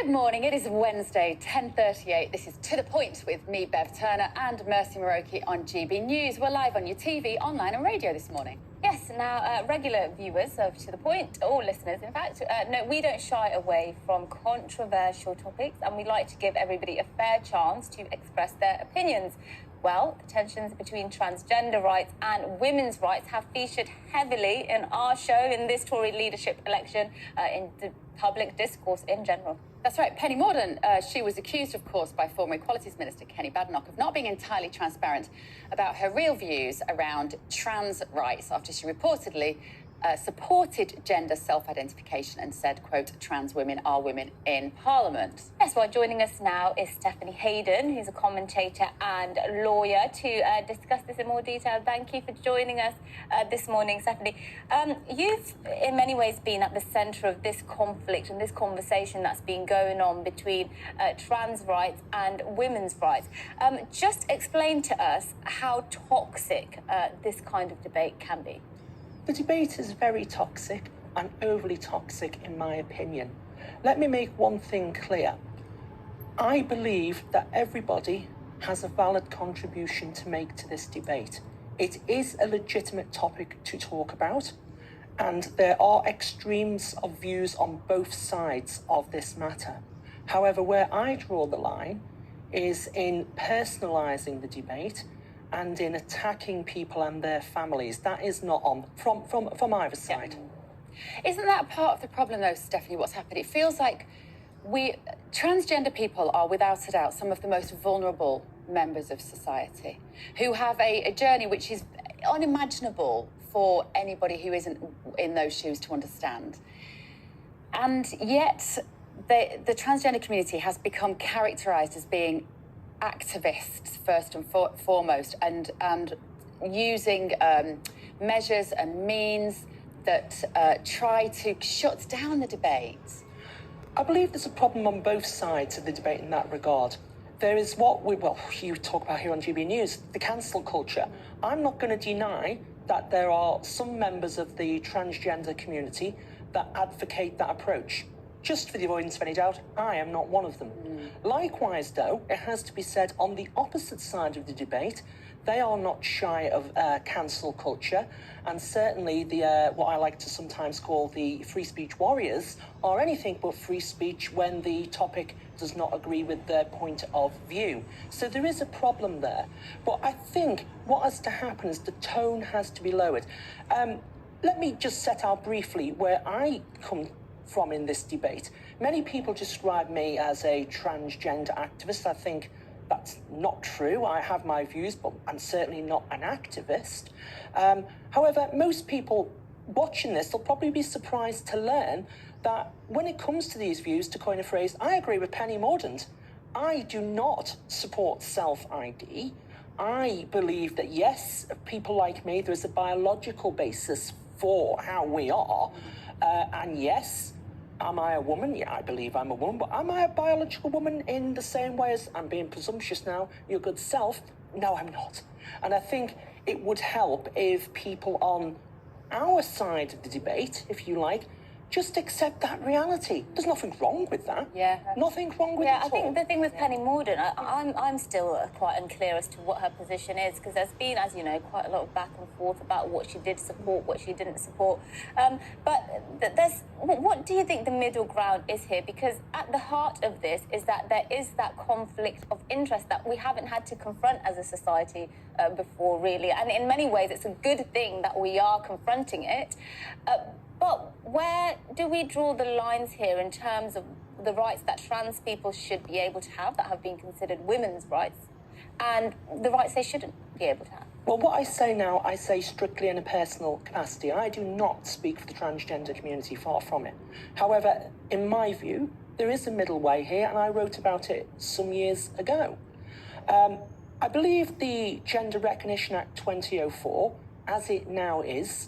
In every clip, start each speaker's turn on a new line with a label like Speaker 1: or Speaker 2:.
Speaker 1: Good morning. It is Wednesday, 10:38. This is To The Point with me, Bev Turner, and Mercy Muroki on GB News. We're live on your TV, online and radio this morning.
Speaker 2: Yes, now, regular viewers of To The Point, or listeners, in fact, no, we don't shy away from controversial topics, and we like to give everybody a fair chance to express their opinions. Well, the tensions between transgender rights and women's rights have featured heavily in our show in this Tory leadership election, in the public discourse in general.
Speaker 1: That's right. Penny Mordaunt, she was accused, of course, by former Equalities Minister Kenny Badenoch of not being entirely transparent about her real views around trans rights after she reportedly supported gender self-identification and said, quote, trans women are women in Parliament.
Speaker 2: Yes, well, joining us now is Stephanie Hayden, who's a commentator and lawyer, to discuss this in more detail. Thank you for joining us this morning, Stephanie. You've, in many ways, been at the centre of this conflict and this conversation that's been going on between trans rights and women's rights. Just explain to us how toxic this kind of debate can be.
Speaker 3: The debate is very toxic and overly toxic, in my opinion. Let me make one thing clear. I believe that everybody has a valid contribution to make to this debate. It is a legitimate topic to talk about, and there are extremes of views on both sides of this matter. However, where I draw the line is in personalising the debate and in attacking people and their families. That is not on from either side.
Speaker 1: Yeah. Isn't that part of the problem, though, Stephanie, what's happened? It feels like transgender people are, without a doubt, some of the most vulnerable members of society who have a journey which is unimaginable for anybody who isn't in those shoes to understand. And yet the transgender community has become characterised as being activists first and foremost, and using measures and means that try to shut down the debate.
Speaker 3: I believe there's a problem on both sides of the debate in that regard. There is you talk about here on GB News, the cancel culture. I'm not going to deny that there are some members of the transgender community that advocate that approach. Just for the avoidance of any doubt, I am not one of them. Likewise, though, it has to be said, on the opposite side of the debate, they are not shy of cancel culture, and certainly the what I like to sometimes call the free speech warriors are anything but free speech when the topic does not agree with their point of view. So there is a problem there. But I think what has to happen is the tone has to be lowered. Let me just set out briefly where I come from in this debate. Many people describe me as a transgender activist. I think that's not true. I have my views, but I'm certainly not an activist. However, most people watching this will probably be surprised to learn that when it comes to these views, to coin a phrase, I agree with Penny Mordaunt. I do not support self-ID. I believe that, yes, people like me, there is a biological basis for how we are. And yes, am I a woman? Yeah, I believe I'm a woman. But am I a biological woman in the same way as, I'm being presumptuous now, your good self? No, I'm not. And I think it would help if people on our side of the debate, if you like, just accept that reality. There's nothing wrong with that.
Speaker 2: Yeah.
Speaker 3: Nothing wrong with it at all.
Speaker 2: I think the thing with Penny Mordaunt, I'm still quite unclear as to what her position is, because there's been, as you know, quite a lot of back and forth about what she did support, what she didn't support. What do you think the middle ground is here? Because at the heart of this is that there is that conflict of interest that we haven't had to confront as a society before, really. And in many ways, it's a good thing that we are confronting it. But where do we draw the lines here in terms of the rights that trans people should be able to have that have been considered women's rights, and the rights they shouldn't be able to have?
Speaker 3: Well, what I say now, I say strictly in a personal capacity. I do not speak for the transgender community, far from it. However, in my view, there is a middle way here, and I wrote about it some years ago. I believe the Gender Recognition Act 2004, as it now is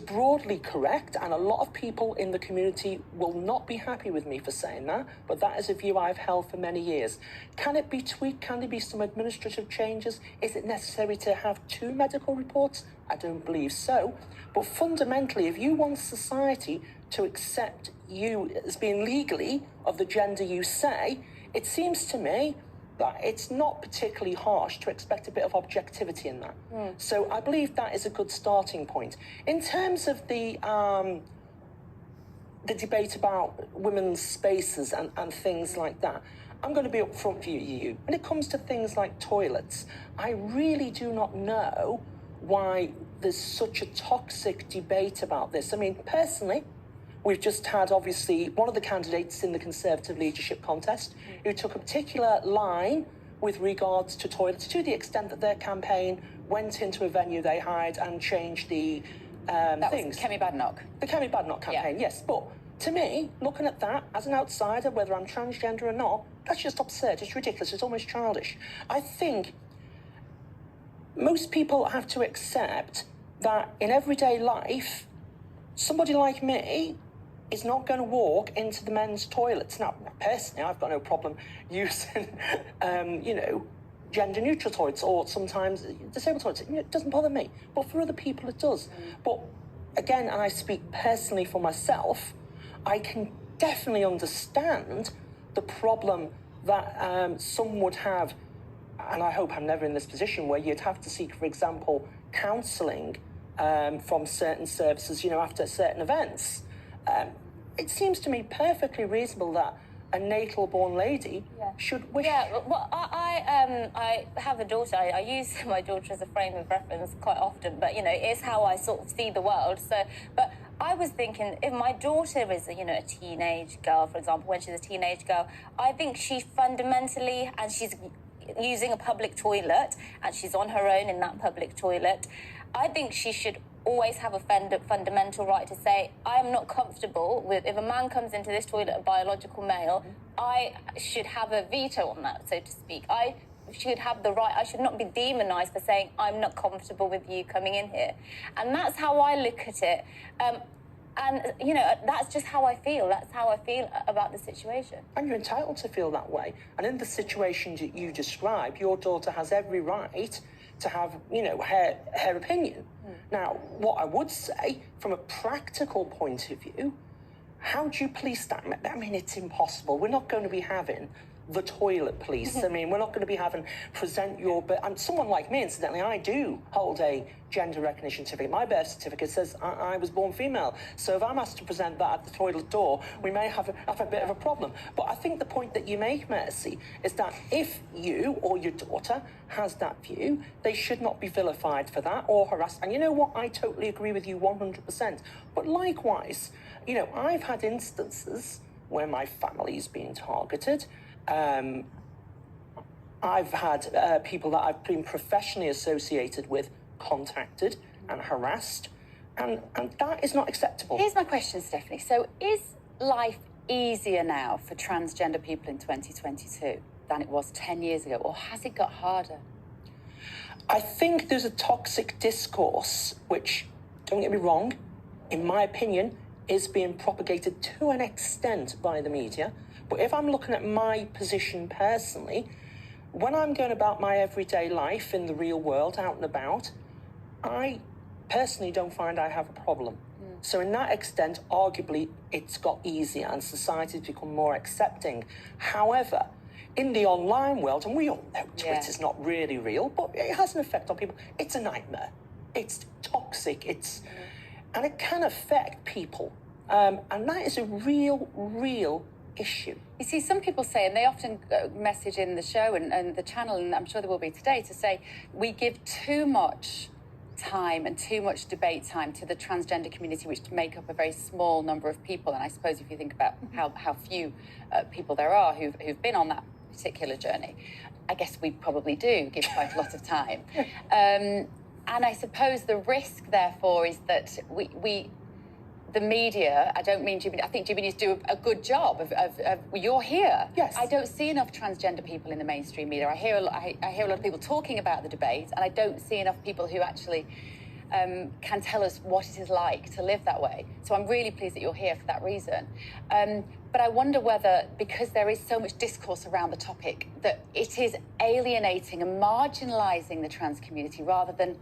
Speaker 3: broadly correct, and a lot of people in the community will not be happy with me for saying that, but that is a view I've held for many years. Can it be tweaked? Can there be some administrative changes? Is it necessary to have 2 medical reports? I don't believe so. But fundamentally, if you want society to accept you as being legally of the gender you say, it seems to me that it's not particularly harsh to expect a bit of objectivity in that. So I believe that is a good starting point. In terms of the debate about women's spaces and things like that, I'm going to be upfront for you. When it comes to things like toilets, I really do not know why there's such a toxic debate about this. I mean, personally, we've just had, obviously, one of the candidates in the Conservative leadership contest who took a particular line with regards to toilets to the extent that their campaign went into a venue they hired and changed the
Speaker 1: That
Speaker 3: things.
Speaker 1: was Kemi Badenoch.
Speaker 3: The Kemi Badenoch campaign, yes. But to me, looking at that as an outsider, whether I'm transgender or not, that's just absurd. It's ridiculous. It's almost childish. I think most people have to accept that in everyday life, somebody like me is not going to walk into the men's toilets. Now, personally, I've got no problem using, gender-neutral toilets or sometimes disabled toilets. It doesn't bother me. But for other people, it does. But again, and I speak personally for myself, I can definitely understand the problem that some would have, and I hope I'm never in this position, where you'd have to seek, for example, counselling from certain services, after certain events. It seems to me perfectly reasonable that a natal-born lady should wish...
Speaker 2: Yeah, well, I have a daughter. I use my daughter as a frame of reference quite often, but, it's how I sort of see the world. So, but I was thinking, if my daughter is, a teenage girl, for example, when she's a teenage girl, I think she fundamentally, and she's using a public toilet, and she's on her own in that public toilet, I think she should always have a fundamental right to say, I am not comfortable with, if a man comes into this toilet, a biological male, I should have a veto on that, so to speak. I should have the right, I should not be demonised for saying, I'm not comfortable with you coming in here. And that's how I look at it. And, that's just how I feel. That's how I feel about the situation.
Speaker 3: And you're entitled to feel that way. And in the situation that you describe, your daughter has every right to have, her opinion. Now, what I would say, from a practical point of view, how do you police that? I mean, it's impossible. We're not going to be having the toilet police. I mean, we're not going to be having present your... And someone like me, incidentally, I do hold a gender recognition certificate. My birth certificate says I was born female. So if I'm asked to present that at the toilet door, we may have a bit of a problem. But I think the point that you make, Mercy, is that if you or your daughter has that view, they should not be vilified for that or harassed. And you know what? I totally agree with you 100%. But likewise, I've had instances where my family's been targeted. I've had people that I've been professionally associated with contacted and harassed, and that is not acceptable.
Speaker 1: Here's my question, Stephanie. So is life easier now for transgender people in 2022 than it was 10 years ago, or has it got harder?
Speaker 3: I think there's a toxic discourse, which, don't get me wrong, in my opinion, is being propagated to an extent by the media. But if I'm looking at my position personally, when I'm going about my everyday life in the real world, out and about, I personally don't find I have a problem. So in that extent, arguably, it's got easier and society's become more accepting. However, in the online world, and we all know Twitter's not really real, but it has an effect on people. It's a nightmare. It's toxic. And it can affect people. And that is a real issue.
Speaker 1: You see, some people say, and they often message in the show and the channel, and I'm sure there will be today, to say we give too much time and too much debate time to the transgender community, which make up a very small number of people. And I suppose if you think about how few people there are who've been on that particular journey, I guess we probably do give quite a lot of time. And I suppose the risk, therefore, is that the media, I don't mean GB, I think GB News do a good job of you're here.
Speaker 3: Yes.
Speaker 1: I don't see enough transgender people in the mainstream media. I hear a lot of people talking about the debate, and I don't see enough people who actually can tell us what it is like to live that way. So I'm really pleased that you're here for that reason. But I wonder whether, because there is so much discourse around the topic, that it is alienating and marginalising the trans community rather than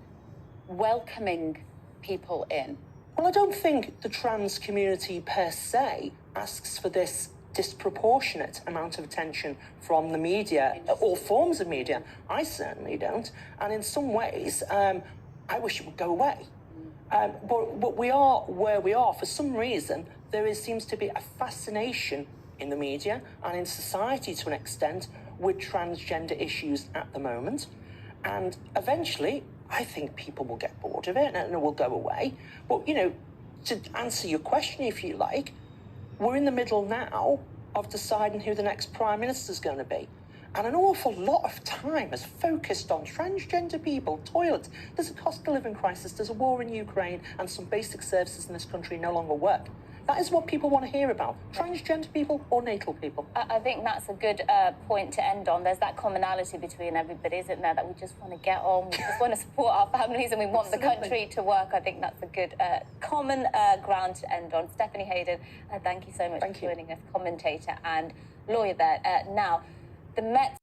Speaker 1: welcoming people in.
Speaker 3: Well, I don't think the trans community per se asks for this disproportionate amount of attention from the media, all forms of media. I certainly don't. And in some ways, I wish it would go away. But we are where we are. For some reason, there seems to be a fascination in the media and in society to an extent with transgender issues at the moment. And eventually, I think people will get bored of it and it will go away. But, you know, to answer your question, if you like, we're in the middle now of deciding who the next Prime Minister is going to be. And an awful lot of time is focused on transgender people, toilets. There's a cost of living crisis, there's a war in Ukraine, and some basic services in this country no longer work. That is what people want to hear about. Transgender people or natal people.
Speaker 2: I think that's a good point to end on. There's that commonality between everybody, isn't there? That we just want to get on, we just want to support our families and we want the country to work. I think that's a good common ground to end on. Stephanie Hayden, thank you so much for joining us, commentator and lawyer there. Now, the Met